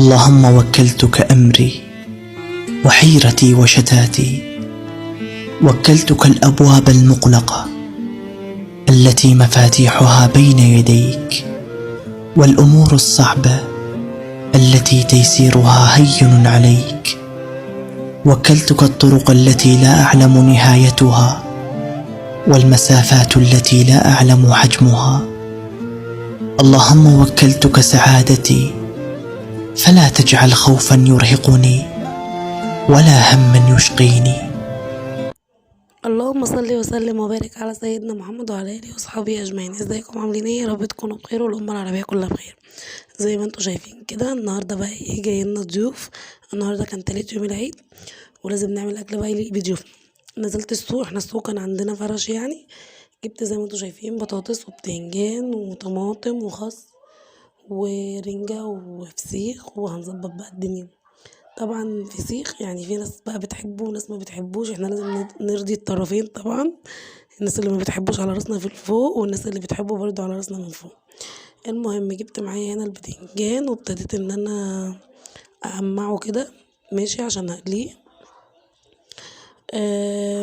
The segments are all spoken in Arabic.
اللهم وكلتك أمري وحيرتي وشتاتي، وكلتك الأبواب المغلقة التي مفاتيحها بين يديك، والأمور الصعبة التي تيسيرها هين عليك. وكلتك الطرق التي لا أعلم نهايتها، والمسافات التي لا أعلم حجمها. اللهم وكلتك سعادتي، فلا تجعل خوفا يرهقني ولا هما يشقيني. اللهم صل وسلم وبارك على سيدنا محمد وعلى اله وصحبه اجمعين. ازيكم عاملين ايه؟ يا رب تكونوا بخير والامه العربيه كلها بخير. زي ما انتم شايفين كده النهارده بقى ايه، جاي لنا ضيوف. النهارده كان تالت يوم العيد ولازم نعمل اكل بقى يليق بضيوف. نزلت السوق، احنا السوق كان عندنا فرش يعني. جبت زي ما انتم شايفين بطاطس وبتنجان وطماطم وخس ورنجة وفسيخ، وهنظبط بقى الدنيا. طبعا فسيخ يعني في ناس بقى بتحبه وناس ما بتحبوش، احنا لازم نرضي الطرفين طبعا. الناس اللي ما بتحبوش على راسنا في فوق، والناس اللي بتحبه برضو على راسنا من فوق. المهم جبت معايا هنا البتنجان وابتديت ان انا اقمعه كده ماشي عشان اقليه.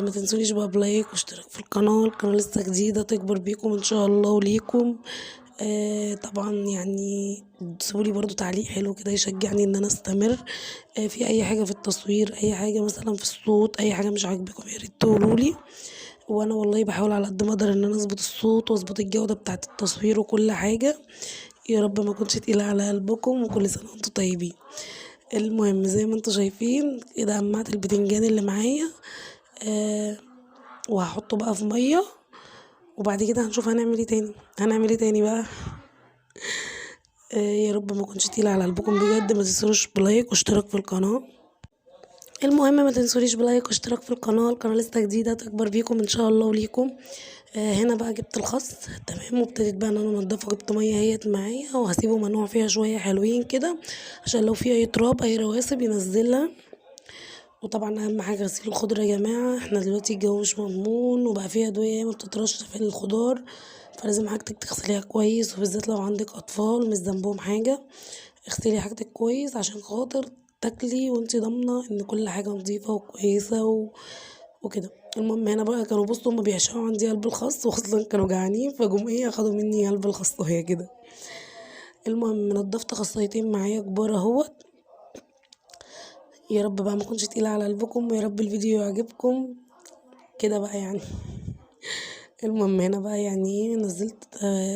ما تنسونيش بقى بلايك واشتراك في القناة لسه جديدة تكبر بيكم ان شاء الله وليكم. طبعا يعني تسيبولي برضو تعليق حلو كده يشجعني ان انا استمر. في اي حاجة في التصوير، اي حاجة مثلا في الصوت، اي حاجة مش عاجبكم يا ريت تقولولي. وانا والله بحاول على قد ما اقدر ان انا اظبط الصوت واظبط الجودة بتاعة التصوير وكل حاجة. يا رب ما اكونش تقيلة على قلبكم، وكل سنة وانتم طيبين. المهم زي ما انتم شايفين كده قمعت البتنجان اللي معايا. آه وهحطه بقى في ميه، وبعد كده هنشوف هنعمل ايه تاني بقى. يا رب ما اكونش تقيله على قلبكم بجد. ما تنسوش بلايك واشتراك في القناه. المهم ما تنسونيش بلايك واشتراك في القناه لسه جديده تكبر بيكم ان شاء الله وليكم. هنا بقى جبت الخس تمام، وابتديت بقى ان انا انضفه. جبت ميه اهيت معايا وهسيبه منوع فيها شويه حلوين كده، عشان لو في اي تراب اي رواسب ينزلها. وطبعا اهم حاجه غسيل الخضره يا جماعه، احنا دلوقتي الجو مش مضمون وبقى فيه ادويه ما بتترش في الخضار، فلازم حاجتك تغسليها كويس، وبالذات لو عندك اطفال مش ذنبهم حاجه. اغسلي حاجتك كويس عشان خاطر تاكلي وانتي ضامنه ان كل حاجه نظيفه وكويسه وكده. المهم هنا بقى كانوا بصوا هما بيعشقوا عندي قلب الخس، واصلا كانوا جعانين فجم ايه اخدوا مني قلب الخس وهي كده. المهم نضفت خصايتين معايا كبار اهوت. يا رب بقى ما اكونش تقيله على قلبكم، ويا رب الفيديو يعجبكم كده بقى يعني. المهم هنا بقى يعني ايه نزلت.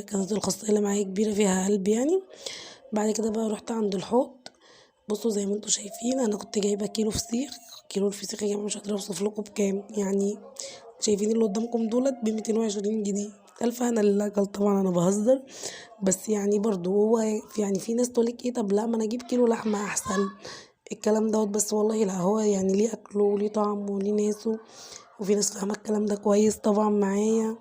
كانت الخاصية اللي معايا كبيرة فيها قلب يعني. بعد كده بقى رحت عند الحوض. بصوا زي ما انتوا شايفين انا كنت جايبة كيلو فسيخ. كيلو الفسيخ يا جماعة مش قادرة اوصف لكم بكام يعني. شايفين اللي قدامكم دولت ب220 جنيه. الف انا اللي اكل طبعا، انا بهزر. بس يعني برضو هو يعني في ناس تقولك ايه، طب لا ما انا اجيب كيلو لحمة احسن الكلام دوت. بس والله لا، هو يعني ليه اكله وليه طعمه وليه ناسه، وفي ناس فاهمه الكلام ده كويس طبعا معايا.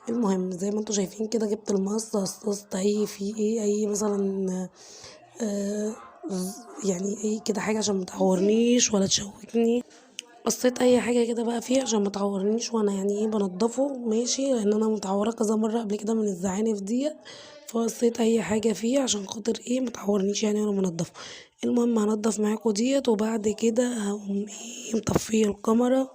المهم زي ما انتوا شايفين كده جبت المقص، قصقصت اي في ايه اي مثلا آه يعني اي كده حاجه عشان متعورنيش ولا تشوكني. قصيت اي حاجه كده بقى فيه عشان متعورنيش، وانا يعني ايه بنضفه ماشي، لان انا متعوره كذا مره قبل كده من الزعانف ديت. فقصيت اي حاجه فيه عشان خاطر ايه متعورنيش يعني وانا منضفه. المهم هنضف معاكم ديت، وبعد كده هقوم ايه مطفيه الكاميرا.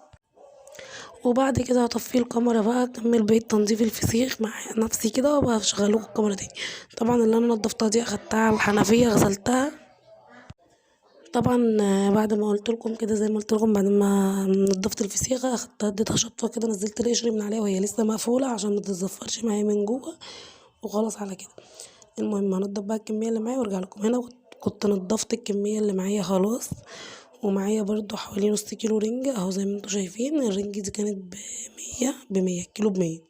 وبعد كده هطفي الكاميرا بقى اكمل بقية تنظيف الفسيخ مع نفسي كده، وبقى هشغلكوا الكاميرا تاني. طبعا اللي انا نضفتها دي اخدتها على الحنفية غسلتها. طبعا بعد ما قلت لكم كده زي ما قلت لكم، بعد ما نضفت الفسيخ اخدتها اديتها شطفه كده، نزلت القشر من عليها وهي لسه مقفوله عشان ما تتزفرش معايا من جوه. وخلاص على كده. المهم هنضف بقى الكميه اللي معايا وارجع لكم. هنا كنت نضفت الكميه اللي معايا خلاص. ومعايا برضو حوالي نص كيلو رنجة اهو زي ما انتوا شايفين. الرنجة دي كانت ب100 كيلو ب100.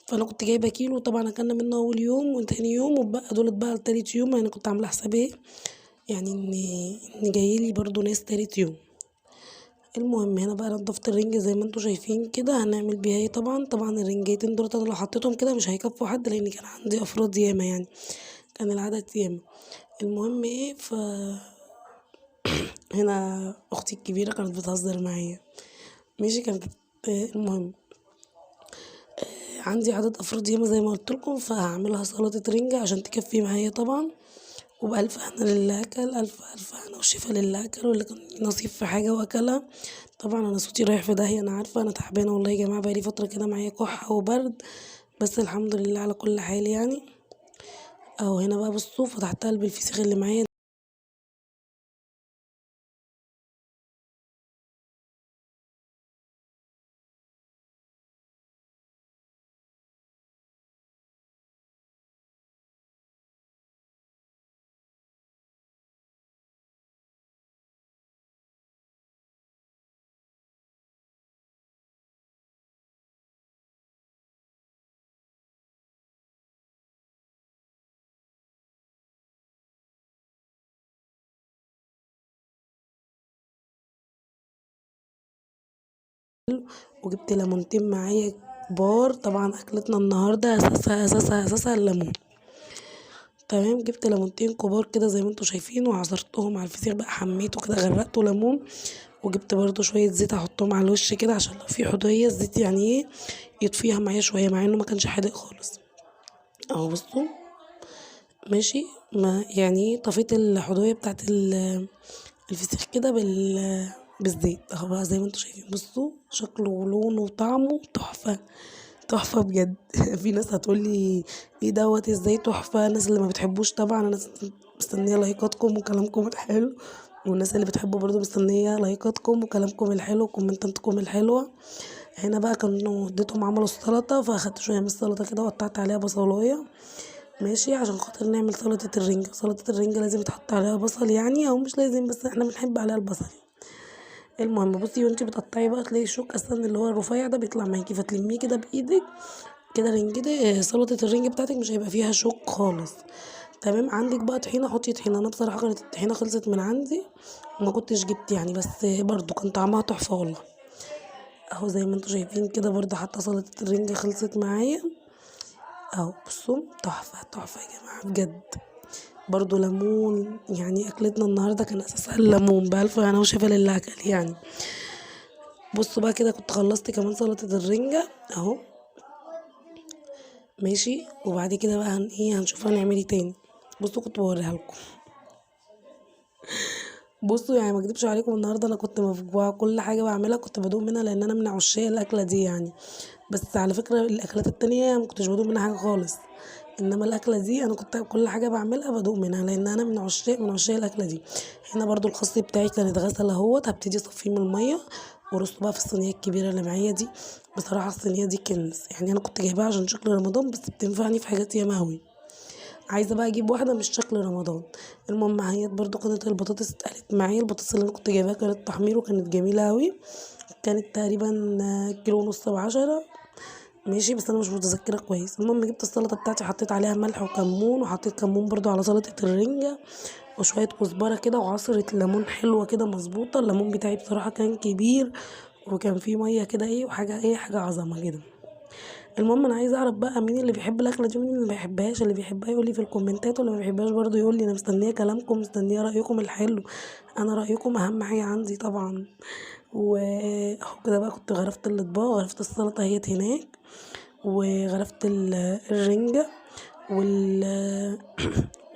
فانا كنت جايبه كيلو، طبعا اكلنا منه اول يوم وتاني يوم، وبقى دولت بقى لتالت يوم. يعني كنت عامله حساب ايه يعني ان جايلي برضو ناس تالت يوم. المهم هنا بقى نضفت الرنجة زي ما انتوا شايفين كده. هنعمل بيها ايه؟ طبعا الرنجتين دولت انا لو حطيتهم كده مش هيكفوا حد، لان كان عندي افراد ياما يعني، كان العدد ياما. المهم ايه هنا اختي الكبيره كانت بتهزر معايا ماشي. كانت المهم عندي عدد افراد ياما زي ما قلت لكم، فهعملها سلطه رنجة عشان تكفي معايا طبعا. وبألف هنا للي أكل، ألف هنا وشفا للي أكل واللي كان نصيب في حاجة وأكلها. طبعا أنا صوتي رايح في داهية، أنا عارفة أنا تعبانة والله يا جماعة، بقالي فترة كده معايا كحة وبرد، بس الحمد لله على كل حال يعني. أهو هنا بقى بصوا فتحت قلب الفسيخ اللي معايا وجبت ليمونتين معايا كبار. طبعا أكلتنا النهاردة أساسها الليمون. تمام، جبت ليمونتين كبار كده زي ما انتوا شايفين وعصرتهم على الفسيخ بقى، حميته كده غرقته ليمون. وجبت برضو شوية زيت احطهم على الوش كده عشان لو في حضية الزيت يعني ايه يطفيها معايا شوية، مع انه ما كانش حادق خالص. اهو بصوا ماشي، ما يعني طفيت الحضية بتاعت الفسيخ كده بالزيت. اهو بقى زي ما انتوا شايفين، بصوا شكله ولونه وطعمه تحفة، تحفة بجد. في ناس هتقولي ايه دوت ازاي تحفة، الناس اللي ما بتحبوش طبعا انا مستنية لايكاتكم وكلامكم الحلو، والناس اللي بتحبوا برضو مستنية لايكاتكم وكلامكم الحلو وكومنتاتكم الحلوة. هنا بقى كانوا اديتهم عملوا السلطة، فاخدت شوية من السلطة كده وقطعت عليها بصلاية ماشي، عشان خاطر نعمل سلطة الرنجة. سلطة الرنجة لازم تحط عليها بصل يعني، او مش لازم بس احنا بنحب عليها البصل. المهم بصي وانتي بتقطعي بقى تلاقي الشوك اصلا اللي هو الرفيع ده بيطلع معاكي، فتلميه كده بايدك كده رنجة سلطة الرنج بتاعتك مش هيبقى فيها شوك خالص. تمام، عندك بقى طحينة حطي طحينة. انا بصراحة كانت الطحينة خلصت من عندي وما كنتش جبت يعني، بس برضو كان طعمها تحفة والله. اهو زي ما انتوا شايفين كده برضو حتى سلطة الرنجة خلصت معايا. اهو بصوا تحفة تحفة يا جماعة بجد. برضو ليمون، يعني اكلتنا النهاردة كان اساسها الليمون بألف انا وشفا لله اكل يعني. بصوا بقى كده كنت خلصت كمان سلطة الرنجة اهو ماشي. وبعد كده بقى هنشوف هنعمل ايه تاني. بصوا كنت بوريها لكم. بصوا يعني ما اكدبش عليكم، النهارده انا كنت مفجوعه، كل حاجه بعملها كنت بدوق منها لان انا من عشاق الاكله دي يعني. بس على فكره الاكلات التانية ما كنتش بدوق منها حاجه خالص، انما الاكله دي انا كنت كل حاجه بعملها بدوق منها لان انا من عشاق الاكله دي. هنا برضو الخس بتاعي كان اتغسل اهوت، هبتدي اصفيه من الميه وارصه بقى في الصينيه الكبيره اللي معايا دي. بصراحه الصينيه دي كنز يعني، انا كنت جايباها عشان شكل رمضان بس بتنفعني في حاجات ياما اوي. عايزه بقى اجيب واحده مش شكل رمضان. المهم هيت برضو كانت البطاطس اتقلت معايا، البطاطس اللي انا كنت جايباها كانت تحمير وكانت جميله اوي. كانت تقريبا كيلو ونص ب10 ماشي، بس انا مش متذكره كويس. المهم جبت السلطه بتاعتي حطيت عليها ملح وكمون، وحطيت كمون برضو على سلطه الرنجه وشويه كزبره كده وعصره ليمون حلوه كده مظبوطه. الليمون بتاعي بصراحه كان كبير وكان فيه ميه كده ايه وحاجه ايه حاجه عظمه كده. المهم انا عايزه اعرف بقى مين اللي بيحب الاكله دي ومين اللي ما بيحبهاش. اللي بيحبها يقول لي في الكومنتات، واللي ما بيحبهاش برضه يقول لي. انا مستنيه كلامكم، مستنيه رايكم الحلو، انا رايكم اهم حاجه عندي طبعا. واهو كده بقى كنت غرفت الاطباق، غرفت السلطه اهيت هناك، وغرفت الرنجه وال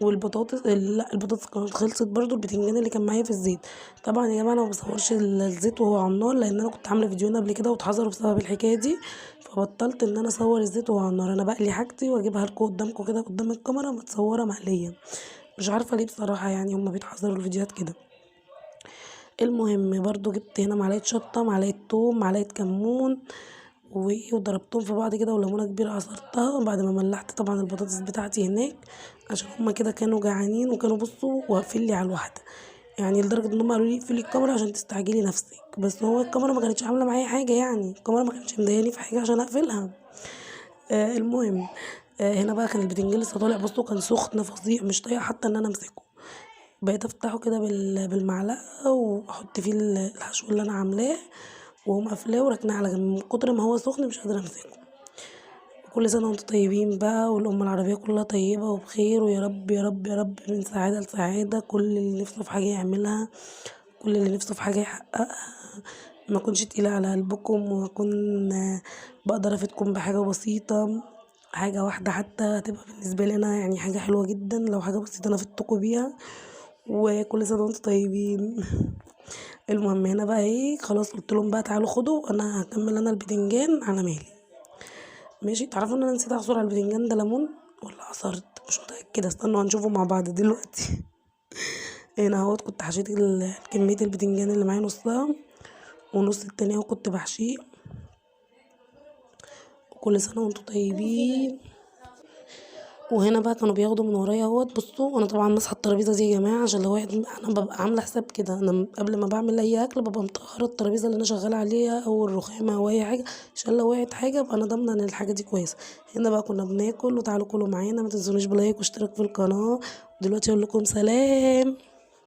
والبطاطس لا البطاطس كانت خلصت برضو. البتنجان اللي كان معايا في الزيت، طبعا يا جماعه انا ما بصورش الزيت وهو على النار لان انا كنت عامله فيديوهين قبل كده واتحذروا بسبب الحكايه دي، فبطلت ان انا اصور الزيت وهو على النار. انا بقلي حاجتي واجيبها لكم قدامكم كده قدام الكاميرا متصوره مقليه، مش عارفه ليه بصراحه يعني هما بيتحذروا الفيديوهات كده. المهم برضو جبت هنا معلقه شطه، معلقه توم، معلقه كمون، وضربتهم في بعض كده، وليمونه كبيره عصرتها بعد ما ملحت طبعا البطاطس بتاعتي هناك، عشان هما كده كانوا جعانين وكانوا بصوا واقفين لي على الواحده يعني، لدرجه ان هم قالوا لي اقفلي الكاميرا عشان تستعجلي نفسك. بس هو الكاميرا ما كانتش عامله معايا حاجه يعني، الكاميرا ما كانتش مضايقاني في حاجه عشان اقفلها. المهم هنا بقى كان البتنجان لسه طالع، بصوا كان سخن فظيع مش طايقه حتى ان انا امسكه. بقيت افتحه كده بالمعلقه واحط فيه الحشو اللي انا عاملاه، واقوم قافلاه وراكناه على جنب من كتر ما هو سخن مش قادره امسكه. كل سنه وانتم طيبين بقى، والامه العربيه كلها طيبه وبخير، ويا رب يا رب يا رب من سعاده لسعاده. كل اللي نفسه في حاجه يعملها، كل اللي نفسه في حاجه يحققها، ما اكونش تقيله على قلبكم، واكون بقدر افيدكم بحاجه بسيطه. حاجة واحدة حتى هتبقى بالنسبة لي انا يعني حاجة حلوة جدا، لو حاجة بسيطة انا افدتكوا بيها. وكل سنة وانتم طيبين. المهم هنا بقى ايه، خلاص قلت لهم بقى تعالوا خدوا، انا هكمل انا البتنجان على مهلي. ماشي. تعرفوا ان انا نسيت اعصر على البتنجان ده ليمون ولا عصرت؟ مش متأكدة، استنوا هنشوفه مع بعض دلوقتي. هنا اهوت كنت حشيت كمية البتنجان اللي معايا نصها، ونص التاني اهو كنت بحشيه. وكل سنة وانتم طيبين. وهنا بقى كانوا بياخدوا من ورايا اهوت. بصوا انا طبعا ماسحه الترابيزه دي يا جماعه، عشان لو واحد، انا ببقى عامله حساب كده، انا قبل ما بعمل اي اكل ببقى مطهره الترابيزه اللي انا شغاله عليها او الرخامه او اي حاجه، عشان لو وقعت حاجه ابقى انا ضامنه ان الحاجه دي كويسه. هنا بقى كنا بناكل، وتعالوا كلوا معانا، ما تنسونيش بلايك واشتراك في القناه. ودلوقتي اقول لكم سلام.